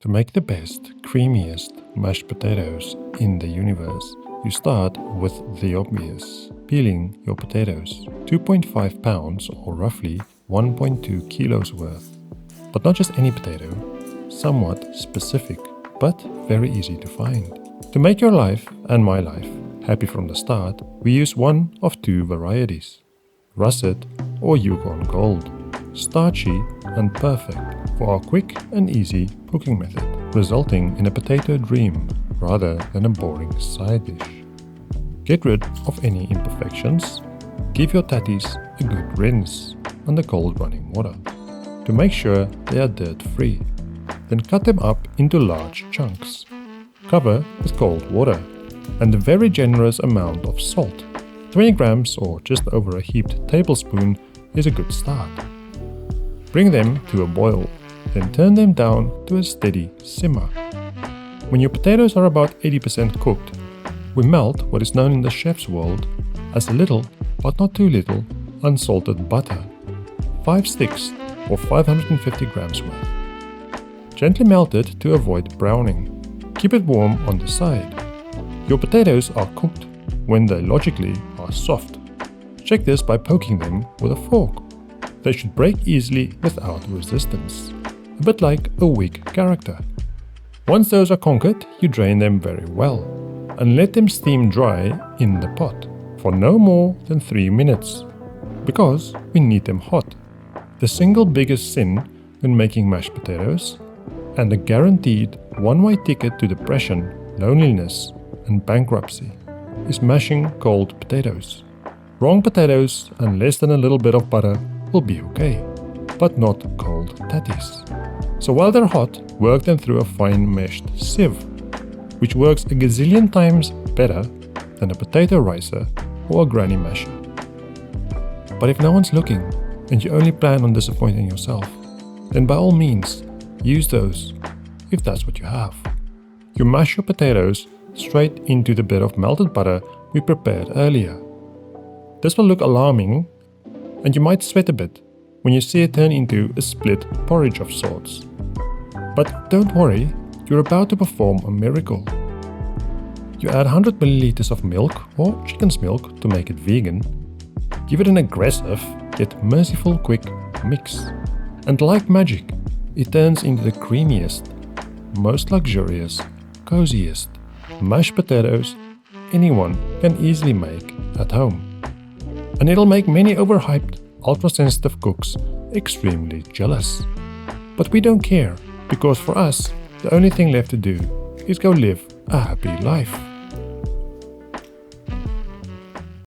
To make the best, creamiest mashed potatoes in the universe, you start with the obvious, peeling your potatoes, 2.5 pounds or roughly 1.2 kilos worth. But not just any potato, somewhat specific, but very easy to find. To make your life and my life happy from the start, we use one of two varieties, Russet or Yukon Gold, starchy and perfect for our quick and easy cooking method, resulting in a potato dream rather than a boring side dish. Get rid of any imperfections. Give your tatties a good rinse under cold running water to make sure they are dirt-free. Then cut them up into large chunks. Cover with cold water and a very generous amount of salt. 20 grams or just over a heaped tablespoon is a good start. Bring them to a boil, then turn them down to a steady simmer. When your potatoes are about 80% cooked, we melt what is known in the chef's world as a little, but not too little, unsalted butter, 5 sticks or 550 grams worth. Gently melt it to avoid browning. Keep it warm on the side. Your potatoes are cooked when they logically are soft. Check this by poking them with a fork. They should break easily without resistance, a bit like a weak character. Once those are conquered, you drain them very well and let them steam dry in the pot for no more than 3 minutes, because we need them hot. The single biggest sin when making mashed potatoes, and a guaranteed one-way ticket to depression, loneliness, and bankruptcy, is mashing cold potatoes. Wrong potatoes and less than a little bit of butter will be okay, but not cold tatties. So while they're hot, work them through a fine meshed sieve, which works a gazillion times better than a potato ricer or a granny masher. But if no one's looking and you only plan on disappointing yourself, then by all means, use those if that's what you have. You mash your potatoes straight into the bit of melted butter we prepared earlier. This will look alarming, and you might sweat a bit when you see it turn into a split porridge of sorts. But don't worry, you're about to perform a miracle. You add 100 milliliters of milk or chicken's milk to make it vegan. Give it an aggressive yet merciful quick mix. And like magic, it turns into the creamiest, most luxurious, coziest mashed potatoes anyone can easily make at home. And it'll make many overhyped, ultra-sensitive cooks extremely jealous. But we don't care, because for us, the only thing left to do is go live a happy life.